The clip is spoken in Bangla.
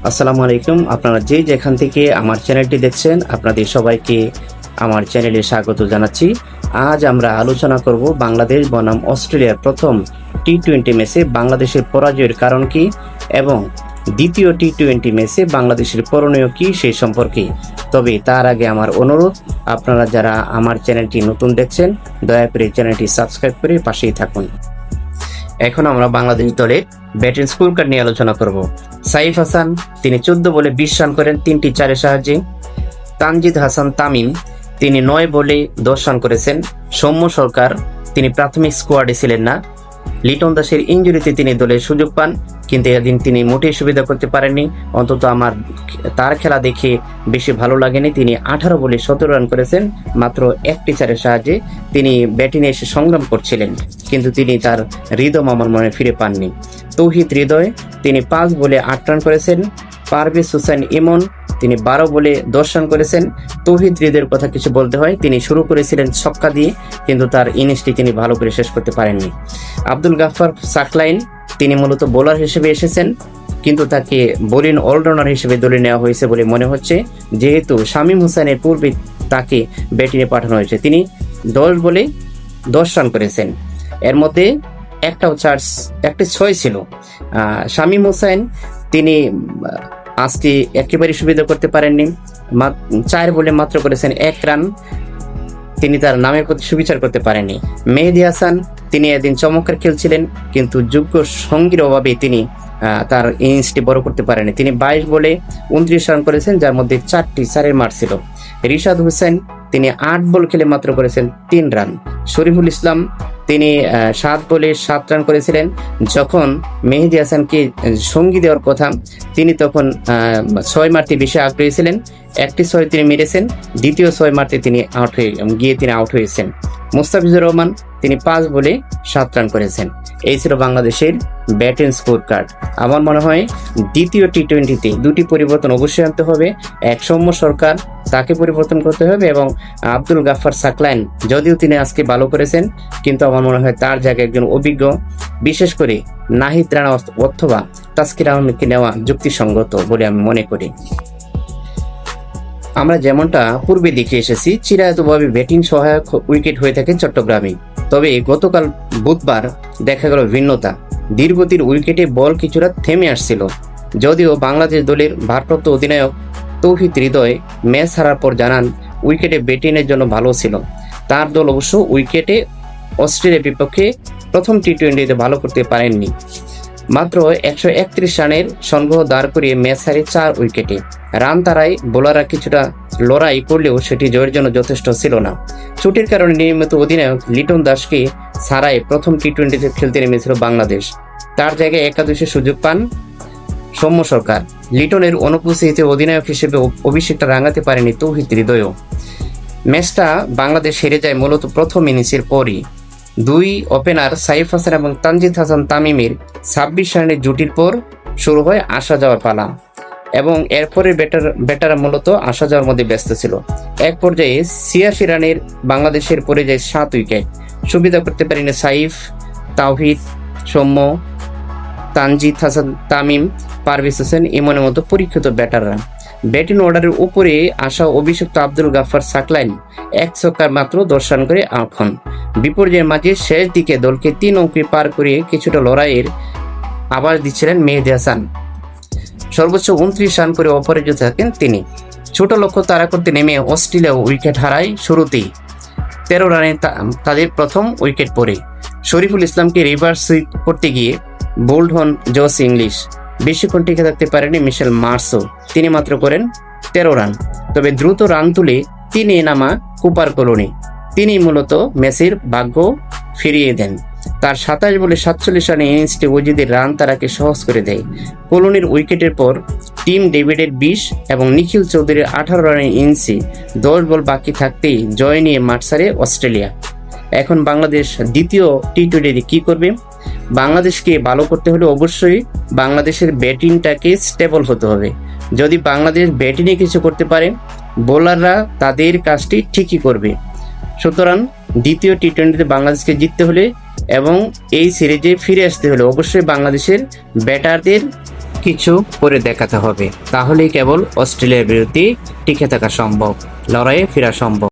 আসসালামু আলাইকুম। আপনারা যে যেখান থেকে আমার চ্যানেলটি দেখছেন আপনাদের সবাইকে আমার চ্যানেলে স্বাগত জানাচ্ছি। আজ আমরা আলোচনা করব বাংলাদেশ বনাম অস্ট্রেলিয়ার প্রথম টি-20 ম্যাচে বাংলাদেশের পরাজয়ের কারণ কি এবং দ্বিতীয় টি-20 ম্যাচে বাংলাদেশের করণীয় কি সেই সম্পর্কে। তবে তার আগে আমার অনুরোধ, আপনারা যারা আমার চ্যানেলটি নতুন দেখছেন দয়া করে চ্যানেলটি সাবস্ক্রাইব করে পাশেই থাকুন। এখন আমরা বাংলাদেশ দলের ব্যাটিং স্কোর কার্ড নিয়ে আলোচনা করব। সাইফ হাসান তিনি 14 বলে 20 রান করেন 3টি চারের সাহায্যে। তানজিদ হাসান তামিম তিনি 9 বলে 10 রান করেছেন। সৌম্য সরকার তিনি প্রাথমিক স্কোয়াডে ছিলেন না। লিটন দাসের ইনজুরিতে তিনি দলের সুযোগ পান, কিন্তু এদিন তিনি মোটেই সুবিধা করতে পারেননি। অন্তত আমার তার খেলা দেখে বেশি ভালো লাগেনি। তিনি 18 বলে 17 রান করেছেন মাত্র একটি চারের সাহায্যে। তিনি ব্যাটিংয়ে এসে সংগ্রাম করছিলেন, কিন্তু তিনি তার রিদম আমার মনে ফিরে পাননি। তৌহিদ হৃদয় তিনি 5 বলে 8 রান করেছেন। পারভেজ হোসেন ইমন তিনি 12 বলে 10 রান করেছেন। তৌহিদ হৃদয়ের কথা কিছু বলতে হয়, তিনি শুরু করেছিলেন ছক্কা দিয়ে, কিন্তু তার ইনিংসটি তিনি ভালো করে শেষ করতে পারেননি। আব্দুল গাফফার সাকলাইন তিনি মূলত বোলার হিসেবে এসেছেন, কিন্তু তাকে বোলিং অলরাউন্ডার হিসেবে দলে নেওয়া হয়েছে বলে মনে হচ্ছে, যেহেতু শামীম হোসেনের পূর্বে তাকে ব্যাটিংয়ে পাঠানো হয়েছে। তিনি 10 বলে 10 রান করেছেন, এর মধ্যে একটি 6 ছিল। শামীম হোসেন তিনি আজকে একেবারে সুবিধা করতে পারেননি। 4 বলে মাত্র করেছেন 1 রান, তিনি তার নামের প্রতি সুবিচার করতে পারেননি। মেহেদী হাসান তিনি এদিন চমৎকার খেলছিলেন, কিন্তু যোগ্য সঙ্গীর অভাবে তিনি তার ইনিংসটি বড় করতে পারেনি। তিনি 22 বলে 29 রান করেছেন, যার মধ্যে 4টি চারের মার ছিল। রিশাদ হোসেন তিনি 8 বল খেলে মাত্র করেছেন 3 রান। শরীফুল ইসলাম তিনি 7 বলে 7 রান করেছিলেন। যখন মেহেদী হাসানকে সঙ্গী দেওয়ার কথা, তিনি তখন 6 মারতে বেশি আগ্রহী ছিলেন। একটি 6 তিনি মেরেছেন, দ্বিতীয় 6 মারতে তিনি আউট হয়েছেন। মুস্তাফিজুর রহমান তিনি 5 বলে 7 রান করেছেন। এই ছিল বাংলাদেশের ব্যাটিং স্কোর কার্ড। আমার মনে হয় দ্বিতীয় টি-20তে 2টি পরিবর্তন অবশ্যই আনতে হবে। এক সৌম্য সরকার, তাকে পরিবর্তন করতে হবে, এবং আব্দুল গাফফার সাকলাইন যদিও তিনি আজকে ভালো করেছেন, কিন্তু আমার মনে হয় তার জায়গায় একজন অভিজ্ঞ, বিশেষ করে নাহিদ রানা অথবা তাসকিন আহমেদকে নেওয়া যুক্তিসঙ্গত বলে আমি মনে করি। আমরা যেমনটা পূর্বে দেখে এসেছি, চিরায়তভাবে ব্যাটিং সহায়ক উইকেট হয়ে থাকে চট্টগ্রামে। তবে গতকাল বুধবার দেখা গেল ভিন্নতা। ধীরগতির উইকেটে বল কিছুটা থেমে আসছিল। যদিও বাংলাদেশ দলের ভারপ্রাপ্ত অধিনায়ক তৌহিদ হৃদয় ম্যাচ হারার পর জানান উইকেটে ব্যাটিংয়ের জন্য ভালো ছিল। তার দল অবশ্য উইকেটে অস্ট্রেলিয়ার বিপক্ষে প্রথম টি-20তে ভালো করতে পারেননি। মাত্র 131 রানের সংগ্রহ দাঁড় করিয়ে ম্যাচ হারে 4 উইকেটে। রান তারায় বোলাররা কিছুটা লড়াই করলেও সেটি জয়ের জন্য যথেষ্ট ছিল না। চোটের কারণে নিয়মিত অধিনায়ক লিটন দাসকে ছাড়াই প্রথম টি-20তে খেলতে নেমেছিল বাংলাদেশ। তার জায়গায় একাদশে সুযোগ পান সৌম্য সরকার। লিটনের অনুপস্থিতিতে অধিনায়ক হিসেবে অভিষেকটা রাঙাতে পারেনি তৌহিদ হৃদয়ও। ম্যাচটা বাংলাদেশ হেরে যায় মূলত প্রথম ইনিংসের পরই। 2 ওপেনার সাইফ হাসান এবং তানজিদ হাসান তামিমের 26 রানের জুটির পর শুরু হয় আসা যাওয়ার পালা, এবং এরপরে ব্যাটাররা মূলত আসা যাওয়ার মধ্যে ব্যস্ত ছিল। এক পর্যায়ে 86 রানের বাংলাদেশের পড়ে যায় 7 উইকেট। সুবিধা করতে পারেনি সাইফ, তাওহিদ, সৌম্য, তানজিদ হাসান তামিম, পারভেজ হোসেন ইমনের মতো পরীক্ষিত ব্যাটাররা। ব্যাটিং অর্ডারের উপরে আসা অভিষিক্ত আব্দুল গাফফার সাকলাইন 1 ছক্কার মাত্র 10 রান করে আউট হন। বিপর্যয়ের মাঝে শেষ দিকে দলকে 3 অঙ্কে পার করে কিছুটা লড়াইয়ের আভাস দিচ্ছিলেন মেহেদী হাসান। সর্বোচ্চ 29 রান করে অপরাজিত থাকেন তিনি। ছোট লক্ষ্য তাড়া করতে নেমে অস্ট্রেলিয়া উইকেট হারায় শুরুতেই। 13 রানে তাদের প্রথম উইকেট পড়ে। শরীফুল ইসলামকে রিভার্স সুইপ করতে গিয়ে বোল্ড হন জস ইংলিশ। বেশিক্ষণ টিকে থাকতে পারেনি মিশেল মার্সও, তিনি মাত্র করেন 13 রান। তবে দ্রুত রান তুলে 3 নামা কুপার কলোনি, তিনি মূলত ম্যাচের ভাগ্য ফিরিয়ে দেন। তার 27 বলে 47 রানের ইনিংসটি অজিদের রান তারাকে সহজ করে দেয়। কলোনির উইকেটের পর টিম ডেভিডের 20 এবং নিখিল চৌধুরীর 18 রানের ইনিংসে 10 বল বাকি থাকতেই জয় নিয়ে মাঠ ছাড়ে অস্ট্রেলিয়া। এখন বাংলাদেশ দ্বিতীয় টি-20তে কি করবে? বাংলাদেশকে ভালো করতে হলে অবশ্যই বাংলাদেশের ব্যাটিংটাকে স্টেবল হতে হবে। যদি বাংলাদেশ ব্যাটিংয়ে কিছু করতে পারে, বোলাররা তাদের কাজটি ঠিকই করবে। সুতরাং দ্বিতীয় টি-20তে বাংলাদেশকে জিততে হলে এবং এই সিরিজে ফিরে আসতে হলে অবশ্যই বাংলাদেশের ব্যাটারদের কিছু করে দেখাতে হবে, তাহলেই কেবল অস্ট্রেলিয়ার বিরুদ্ধে টিকে থাকা সম্ভব, লড়াইয়ে ফেরা সম্ভব।